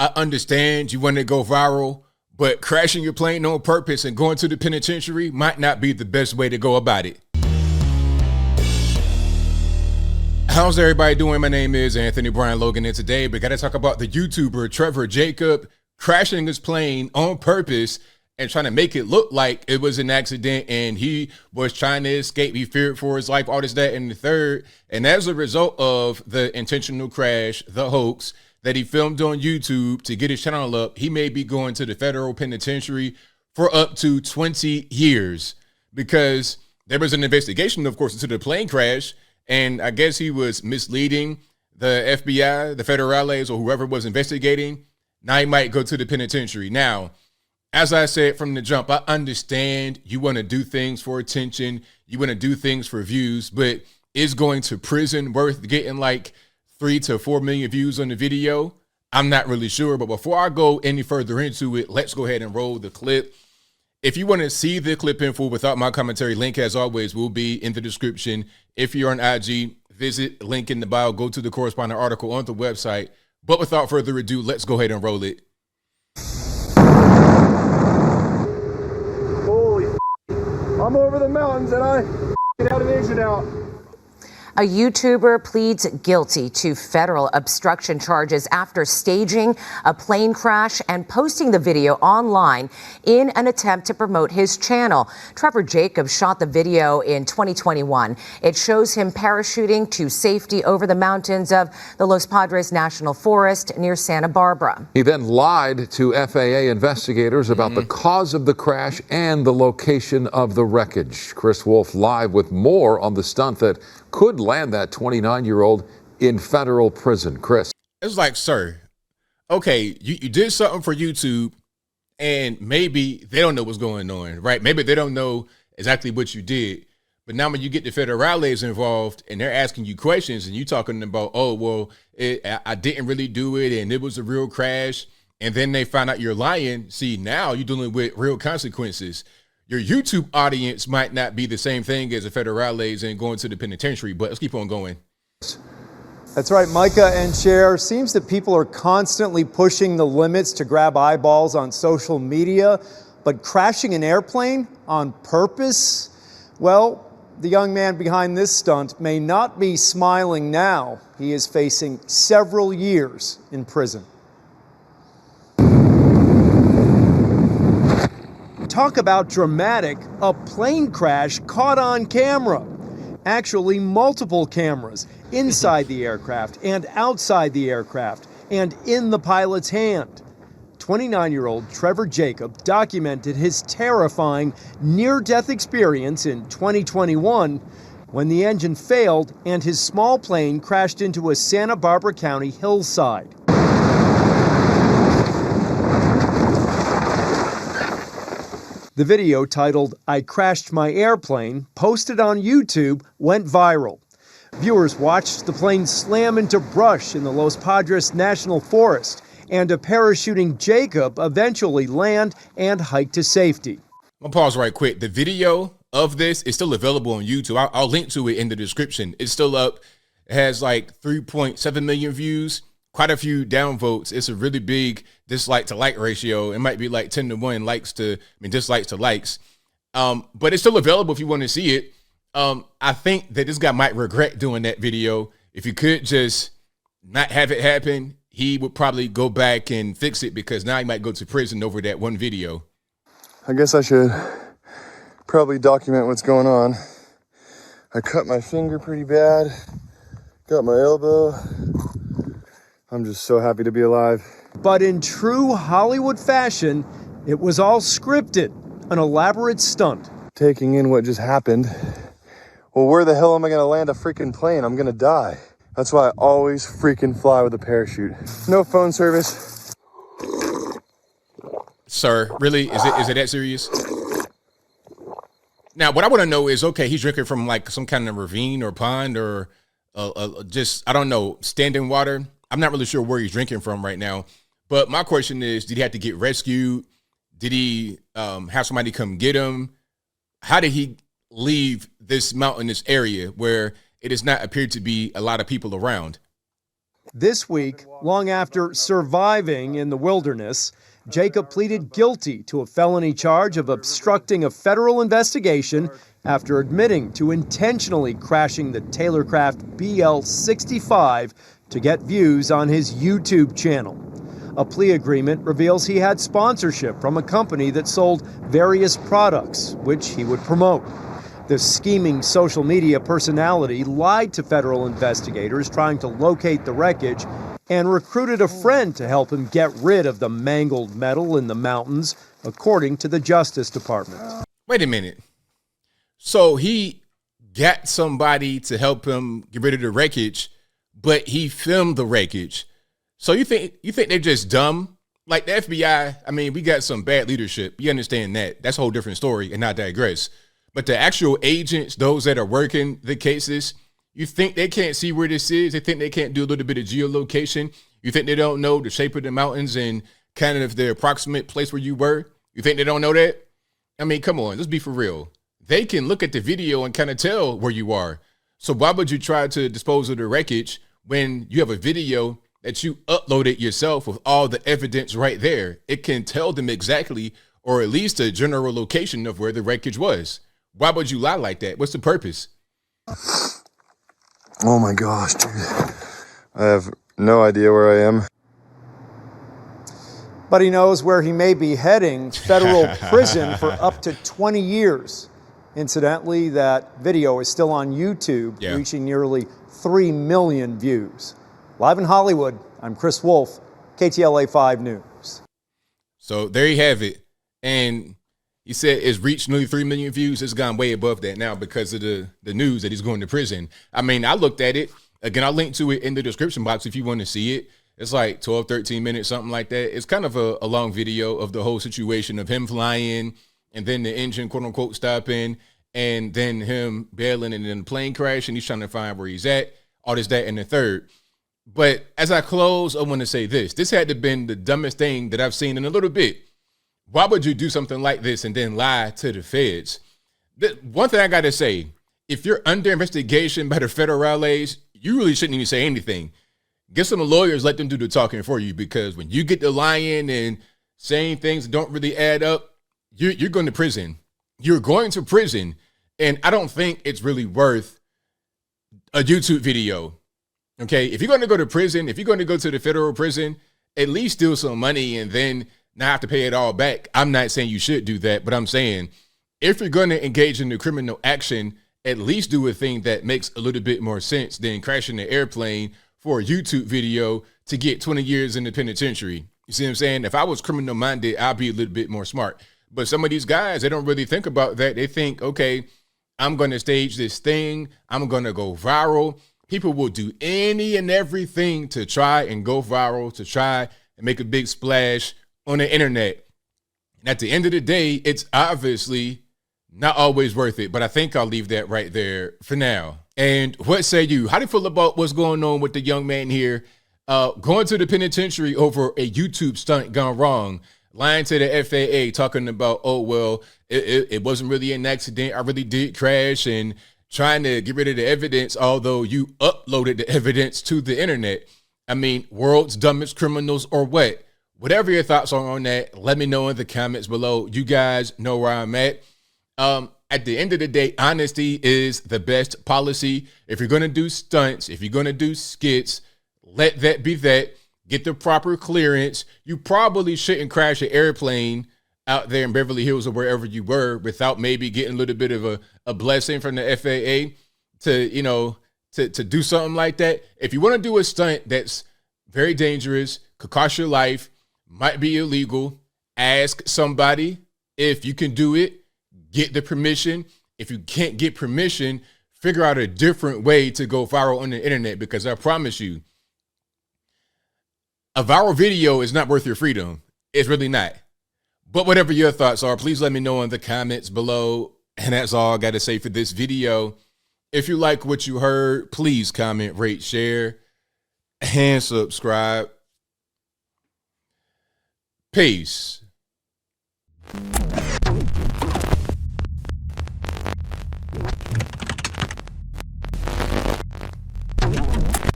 I understand you want to go viral, but crashing your plane on purpose and going to the penitentiary might not be the best way to go about it. How's everybody doing? My name is Anthony Brian Logan, and today we got to talk about the YouTuber Trevor Jacob crashing his plane on purpose and trying to make it look like it was an accident and he was trying to escape. He feared for his life, all this, that, and the third. And as a result of the intentional crash, the hoax that he filmed on YouTube to get his channel up, he may be going to the federal penitentiary for up to 20 years because there was an investigation, of course, into the plane crash. And I guess he was misleading the FBI, the federales, or whoever was investigating. Now he might go to the penitentiary. Now, as I said from the jump, I understand you want to do things for attention. You want to do things for views, but is going to prison worth getting like 3 to 4 million views on the video? I'm not really sure. But before I go any further into it, let's go ahead and roll the clip. If you want to see the clip in full without my commentary, link as always will be in the description. If you're on IG, visit link in the bio, go to the corresponding article on the website. But without further ado, let's go ahead and roll it. Holy, I'm over the mountains and I get out of vision out. A YouTuber pleads guilty to federal obstruction charges after staging a plane crash and posting the video online in an attempt to promote his channel. Trevor Jacob shot the video in 2021. It shows him parachuting to safety over the mountains of the Los Padres National Forest near Santa Barbara. He then lied to FAA investigators about the cause of the crash and the location of the wreckage. Chris Wolf live with more on the stunt that could land that 29-year-old in federal prison. Chris. It's like, sir, okay, you did something for YouTube and maybe they don't know what's going on, right? Maybe they don't know exactly what you did. But now when you get the federales involved and they're asking you questions and you talking about, oh, well, I didn't really do it and it was a real crash. And then they find out you're lying. See, now you're dealing with real consequences. Your YouTube audience might not be the same thing as the federales and going to the penitentiary, but let's keep on going. That's right, Micah and Cher. Seems that people are constantly pushing the limits to grab eyeballs on social media, but crashing an airplane on purpose? Well, the young man behind this stunt may not be smiling now. He is facing several years in prison. Talk about dramatic, a plane crash caught on camera. Actually, multiple cameras inside the aircraft and outside the aircraft and in the pilot's hand. 29-year-old Trevor Jacob documented his terrifying near-death experience in 2021 when the engine failed and his small plane crashed into a Santa Barbara County hillside. The video, titled "I Crashed My Airplane," posted on YouTube, went viral. Viewers watched the plane slam into brush in the Los Padres National Forest and a parachuting Jacob eventually land and hike to safety. I'll pause right quick. The video of this is still available on YouTube. I'll link to it in the description. It's still up. It has like 3.7 million views. Quite a few downvotes. It's a really big dislike to like ratio. It might be like 10 to 1 dislikes to likes. But it's still available if you want to see it. I think that this guy might regret doing that video. If you could just not have it happen, he would probably go back and fix it because now he might go to prison over that one video. I guess I should probably document what's going on. I cut my finger pretty bad, got my elbow. I'm just so happy to be alive. But in true Hollywood fashion, it was all scripted, an elaborate stunt. Taking in what just happened. Well, where the hell am I gonna land a freaking plane? I'm gonna die. That's why I always freaking fly with a parachute. No phone service. Sir, really? Is it that serious? Now, what I want to know is, okay, he's drinking from like some kind of ravine or pond or just, I don't know, standing water. I'm not really sure where he's drinking from right now. But my question is, did he have to get rescued? Did he have somebody come get him? How did he leave this mountainous area where it does not appear to be a lot of people around? This week, long after surviving in the wilderness, Jacob pleaded guilty to a felony charge of obstructing a federal investigation after admitting to intentionally crashing the Taylorcraft BL-65 to get views on his YouTube channel. A plea agreement reveals he had sponsorship from a company that sold various products, which he would promote. The scheming social media personality lied to federal investigators trying to locate the wreckage and recruited a friend to help him get rid of the mangled metal in the mountains, according to the Justice Department. Wait a minute. So he got somebody to help him get rid of the wreckage, but he filmed the wreckage. So you think they're just dumb? Like the FBI, I mean, we got some bad leadership. You understand that. That's a whole different story, and I digress. But the actual agents, those that are working the cases, you think they can't see where this is? They think they can't do a little bit of geolocation? You think they don't know the shape of the mountains and kind of the approximate place where you were? You think they don't know that? I mean, come on, let's be for real. They can look at the video and kind of tell where you are. So why would you try to dispose of the wreckage when you have a video that you uploaded yourself with all the evidence right there? It can tell them exactly, or at least a general location of where the wreckage was. Why would you lie like that? What's the purpose? Oh my gosh, dude. I have no idea where I am. But he knows where he may be heading, federal prison for up to 20 years. Incidentally, that video is still on YouTube, reaching nearly 3 million views. Live in Hollywood, I'm Chris Wolf, KTLA 5 News. So there you have it. And he said it's reached nearly 3 million views. It's gone way above that now because of the news that he's going to prison. I mean, I looked at it. Again, I'll link to it in the description box if you want to see it. It's like 12, 13 minutes, something like that. It's kind of a long video of the whole situation of him flying and then the engine, quote unquote, stopping and then him bailing and then the plane crash and he's trying to find where he's at. All this, that, and the third. But as I close, I want to say this. This had to have been the dumbest thing that I've seen in a little bit. Why would you do something like this and then lie to the feds? One thing I got to say, if you're under investigation by the federales, you really shouldn't even say anything. Get some lawyers, let them do the talking for you, because when you get to lying and saying things that don't really add up, you're going to prison. You're going to prison. And I don't think it's really worth a YouTube video. Okay, if you're going to go to prison, if you're going to go to the federal prison, at least steal some money and then not have to pay it all back. I'm not saying you should do that, but I'm saying if you're going to engage in the criminal action, at least do a thing that makes a little bit more sense than crashing the airplane for a YouTube video to get 20 years in the penitentiary. You see what I'm saying? If I was criminal minded, I'd be a little bit more smart. But some of these guys, they don't really think about that. They think, okay, I'm going to stage this thing. I'm going to go viral. People will do any and everything to try and go viral, to try and make a big splash on the internet. And at the end of the day, it's obviously not always worth it. But I think I'll leave that right there for now. And what say you? How do you feel about what's going on with the young man here going to the penitentiary over a YouTube stunt gone wrong? Lying to the FAA, talking about, oh, well, it wasn't really an accident. I really did crash, and trying to get rid of the evidence, although you uploaded the evidence to the internet. I mean, world's dumbest criminals or what? Whatever your thoughts are on that, let me know in the comments below. You guys know where I'm at. At the end of the day, honesty is the best policy. If you're going to do stunts, if you're going to do skits, let that be that. Get the proper clearance. You probably shouldn't crash an airplane out there in Beverly Hills or wherever you were without maybe getting a little bit of a blessing from the FAA to do something like that. If you want to do a stunt that's very dangerous, could cost your life, might be illegal, ask somebody if you can do it, get the permission. If you can't get permission, figure out a different way to go viral on the internet, because I promise you, a viral video is not worth your freedom. It's really not. But whatever your thoughts are, please let me know in the comments below. And that's all I got to say for this video. If you like what you heard, please comment, rate, share, and subscribe. Peace.